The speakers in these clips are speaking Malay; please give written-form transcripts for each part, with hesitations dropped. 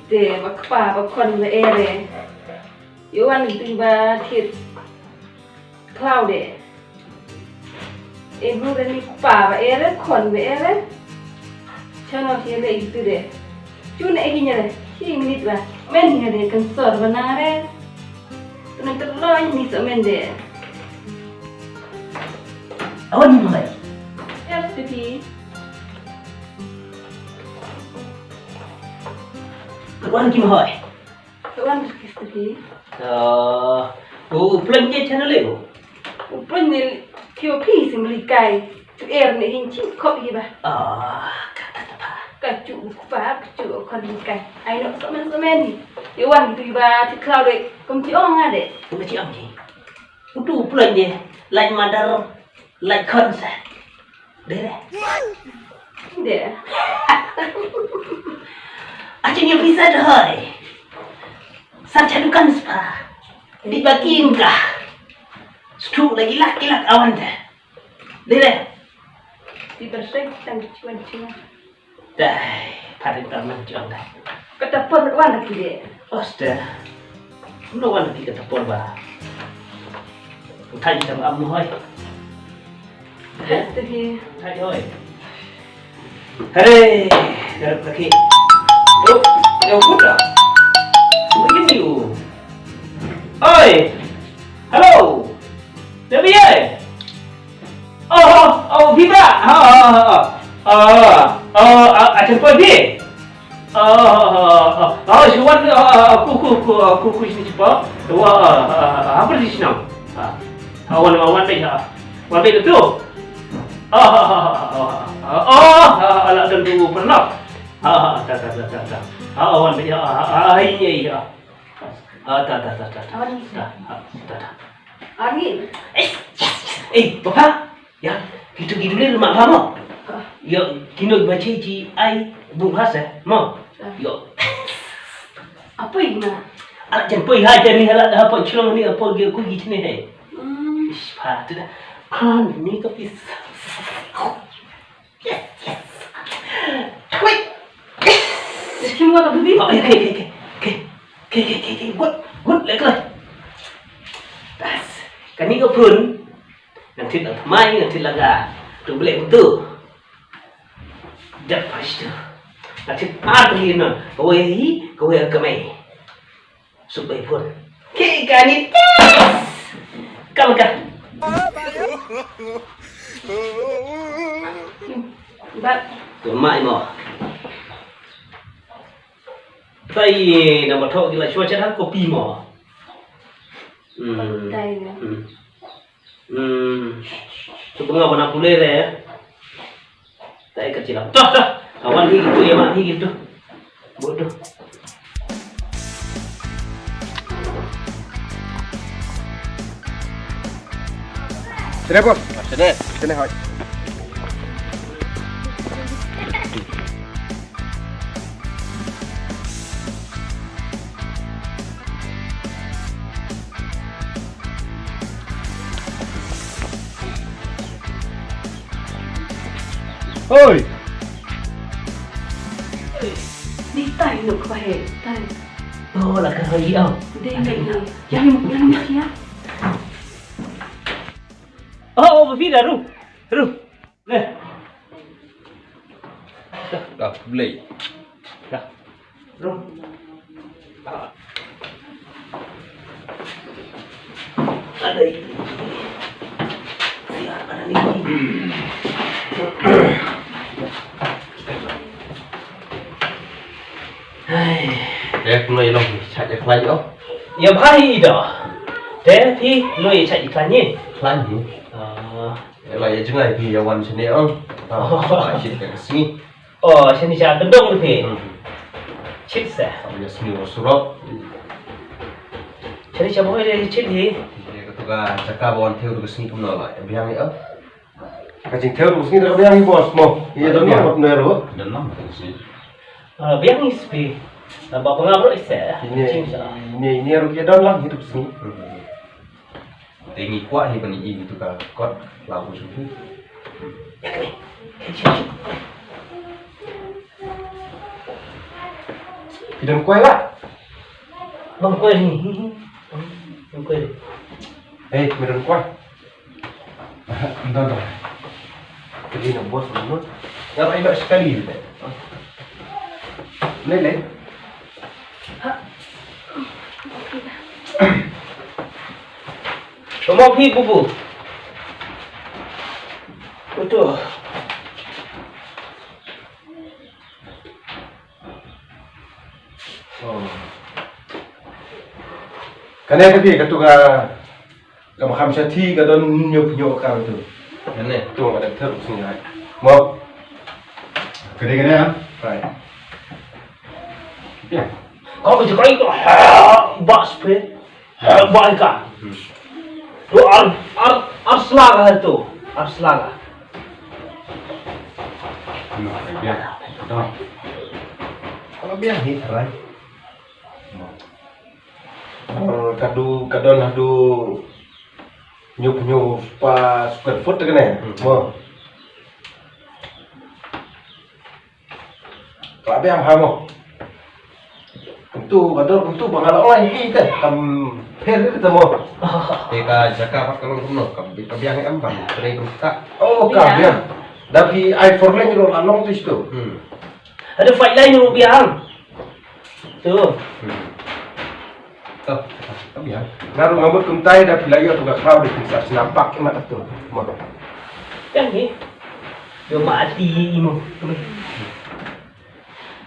de bakpa bakon le ere yuan tiba thit cloud de ibu dan pa ba ere kon be ere chano thi le itu de chun e hinya le hi minit ba men hinya de kan sor banare tunan terloy ni so men de awan ni mai yes titi kawan ki mai tuan titi plan je channel le upun ni kyo pi simli kai tu er ni hin chi khop hi ba kata apa kacu pa kacu kon kai ai no so men ni yuan tu ba ti cloud de kom ti ong ade tu ci am ni tu plan je lain madar lain konsep deh de akhirnya bisa dah saya dukan spa dibagiin kah stu lagi laki-laki awan deh di bersih tang cuan dah pada taman juang dah kata pon wan lagi de osta no wan lagi kata pon ba thay sama am hoi tadi thay hoi hei garap lagi oh yang muda begini oi halo Devi ơi Vibra acan kau ni Siwan ku sini cepat apa di sini awan baik itu alat tentu pernah tak awan baik ini ya tak angin Bapak ya gitu-gitu ni rumah kamu ya kino baca ji ai bungas mau yo apa ini alat jempoi haja ni halat apa cilong ni apa dia ku gitu ni hai sepatu dah kan ni kapis quick semua tak budi okay good leklah das kan ni pun nanti nak main nanti laga tu boleh betul dah pasti nanti apa ni na kau kemai supaya pun kan ni kamu kan bat tu mai mo tay nama thau gila cuaca dah kopi mo tay Sebenarnya mana boleh ya? Tak kecil lah. Dah. Awan ni gitu ya mak ni gitu. Bodoh. Sini bos. Sini hoi. Oi. Ni tay nuk baik tay Oh, lah kan hari au. dia yang ya Oh, Vida ru. Leh. Dah beli. Dah. Ru. Ada ini. Siapa ni? Noi long chạy được lạnh không? Ya bhai dah. Tapi noi cak iklan ni. Lạnh gì? Là vậy chứ này thìวันsini ông. Phải xin cái sini. Oh, sini cak gendong ni. Cik sah. Sampai sini surat. Sini cak boleh dia cik ni. Thì ketika cakap bawan theo được sini cũng nói lại biang ấy. Cái chính theo được sini là biang bos mo. Iya đó ni một nơi rồi. Dan lama kan sih. Biang ni sepi. Nampak pengaruh isah. Ini rupiah don lah hidup sini. Tinggi kuat ni pani ini tu kan kot lagu suku. Ya kan ni. Kita kuai lah. Bang kuai ni. Bang kuai. Kita kuai. Entah. Jadi nak bos menurut. Yang hebat sekali. Lele. Mau pergi bubu. Betul. Karena tapi ketua makam syati kadon nyop kau tu. Ini. Tu ada terus ni. Mau. Kena ya. Baik. Ya. Kau macam kau itu bas pe. Baik kan. Tu arslaga tu. Arslaga. Biar. Dah. Kalau biar ni right. Kadon hadu nyup pas square foot kena. Mo. Kalau biar hamo. Tentu bangal orang ini kan kam per kita mo. Teka jaka kalau kuno kabiang ambang teri kita. Oh, biar. Tapi I for lain lo along tu situ. Ada fight lain yang biang. Tu. Tuh, biar. Naruh ngambut kuntai dah pilih tu gak kau di kisah senampak emak tu. Mo. Yang ni. Dia mati imu.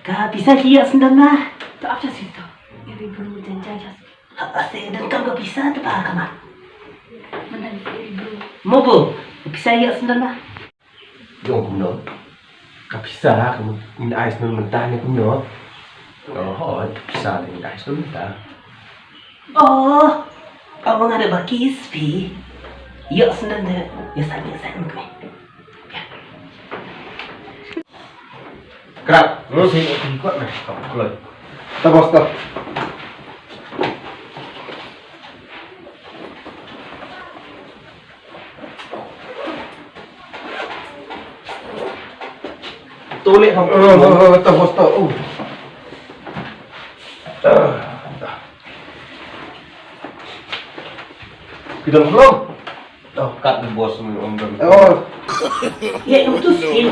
Kau bisa hias sendana. Tak apa sih tu. Eri bulu jangan jas. Asyik dan kau gak bisa tu apa kamu? Mana ni eri bulu. Mau bu? Bisa hias sendana. Jom kuno. Kapisa kamu min ais nun mentah ni kuno. Oh, bisa ni ais nun mentah. Oh, abang ada baki spi. Ya sendana. Ya saya kau. Kerap. Saya ikut dah. Kau keluar. Stop. Tolek kamu. Stop. Kita belum. Oh, kat the boss om. Oh, Ya itu skill.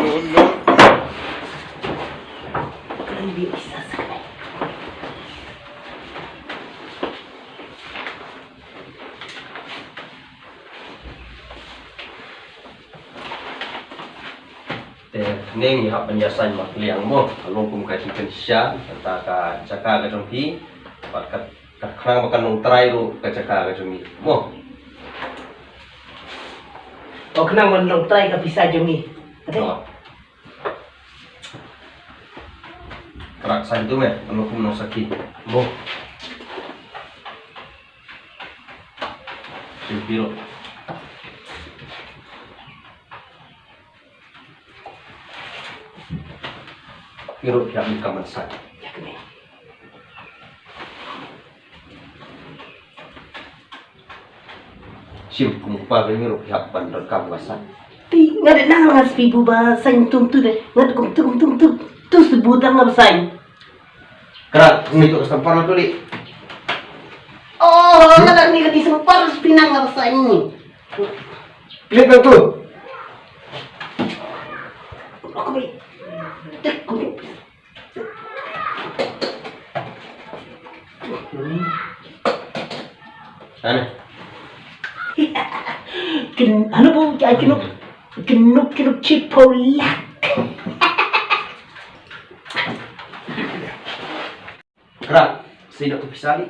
Kalau dia bisa sekali. Neng hak penjelasan mak liang mo along kum kai chicken sha ta ka jaka ka jongpi pat kat khang makan nong trai ru ka jaka ka jomi mo. Kau kenang menang try ke bisa jemi. Ada? Kerak sain tu meh along kum nong sakit mo. Biro. Biro yang kaman sa. Ya kene. Sim kumpa biro yang bandar kawasan. Ti ngade nang ngas pi buba sain tum tu de. Ngade tum tu sebut nang sain. Kerak ni tu sempar tu li. Oh, ngade ni kati sempar pinang nang sain ni. lihat tu. Aku beri. Tek kulit. Ana. Ano po kaya kinuk chipolak. Kerak sidok tu pisali.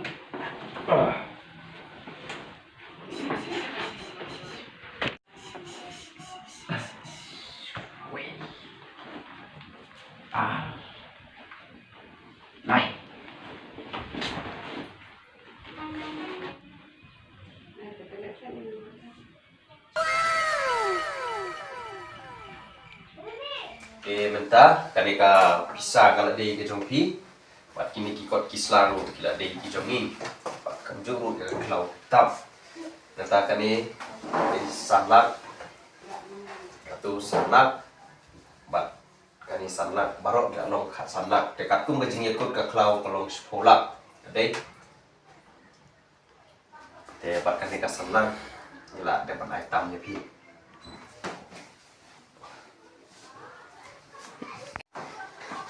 Này. Mentah kaneka pisah kalau dia ke jongpi buat kini kikot kislaru kila dia ke jongi buat kanjuru ke kelau tap mentah kani salak atau salak buat kani kani sanlak barok ya long khat sanlak dekat kum kejing ikut ke klau kalong sepolak deh dapat kani ka sanlak ila dapat item nya pi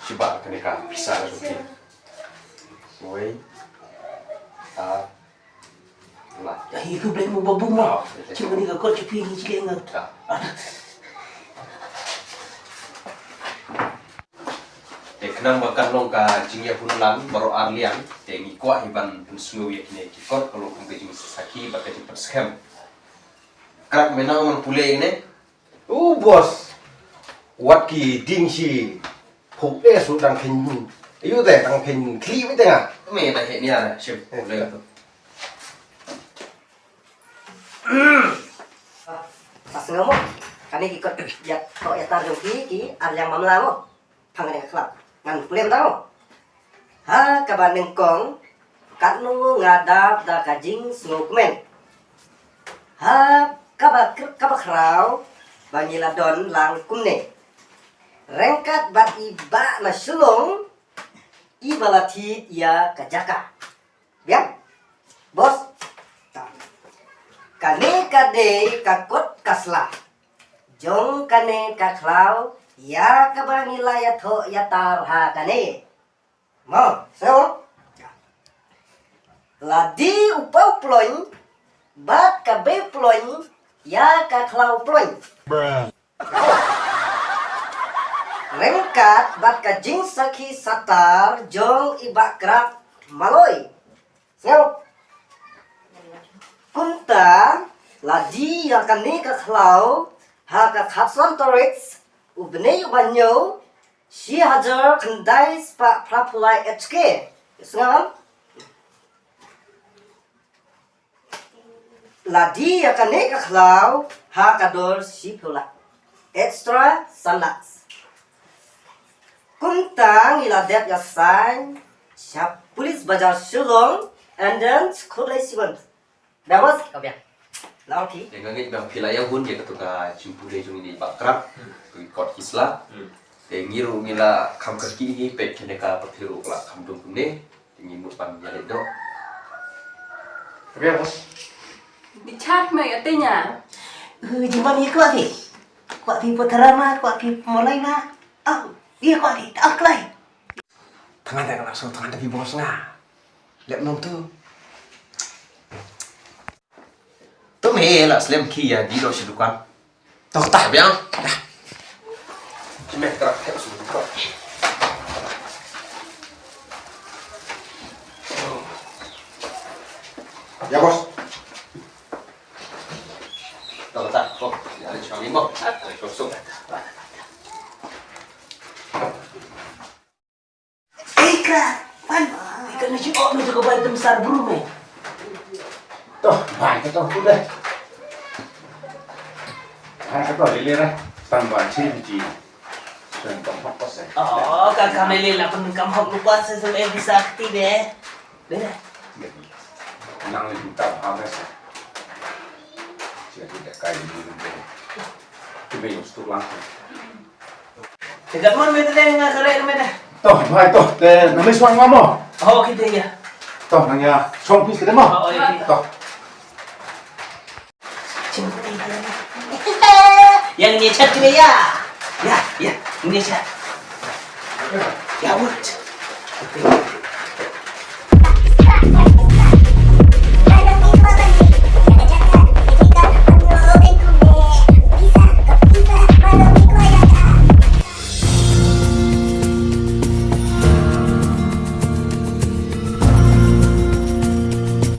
coba kani ka bisa la pi woi lah Ya itu boleh mau babung lah. Cuma ni kau cepi ni cikgu enggak. Kenang bahkan long ka jingya punulang baru arlian tengi kuah iban pensuo ya kini kikot kalau kumpe jing saki bakal jing scam kerak menang man pule ini Bos. Wat ki ding si phuk su dang khin. Ayu te dang khin kli với tengah. me dah ni ada chef boleh tu Pas ngomong, kami ikut ya kok ya tar ki yang mamla mo. Pangan kelab. Ngan pulem tau. Ha kaban nengkong kat nu ngadap da kajing snowman. Ha kaba krau bangila don lang kumne. Rengkat bat iba na sulung ibalati ya kajaka. Biang. Bos. Kane kade kakot kasla. Jong kane kaklau ya kabanila ya tho ya tarha kane. Mo, so. Ladi upau ploin bat kabe ploin ya kaklau ploin. Rengkat bat kajing sakhi satar jong ibakrak maloi. So. Kunta ladi yang kani kaklau haka kapson torix ubne ubanyo si hajar kendai spa prapulai HK sengalam ladi yang kani kaklau haka dor si pula extra sanats Kunta ngiladet yasan siap pulis bajar sulung and then sekolah siwan Dawas kau biar. Lawan ki. dengan ngit bang pilaya hun dia ketuka cimpule jung ini bakrap ikot kisla tengiru mila kam kaki ini pek kene ka patiru kala kam dum ne tingi mupan ya do Oke, Bos. Di chat me ya tanya. Jumpa ni kuat ki. Kuat ki putarama, kuat ki mulai na. Dia kuat ki tak kelai. Tangan tak langsung tangan tapi bos nah. Lihat nom tu. tu me la slim ki ya di do shi dukan Tahu tak? biang cime kerak kayak su dukan Ya, Bos. tahu tak kok ya ada cuma lima ada kosong Ika, pan. Ika ni cukup ni cukup banyak besar burung ni. Tuh, baik tuh udah. Hai tuh lili ra. Tambah cinci. Dan tempat kos ya. Oh, kakak melila pun kamu lupa sesuai bisa aktif deh. Deh. Nang li kita habis. Jadi dekai dulu deh. Coba yang setulang. Dekat mana betul deh nggak keren mana? Tuh, baik tuh. Deh, namanya suang ngomong. Oh gitu ya. Tuh, nanya suang pis kita mah. Oh iya. Tuh. Yang ini chat kita ya. Ya, ini chat. Ya, what?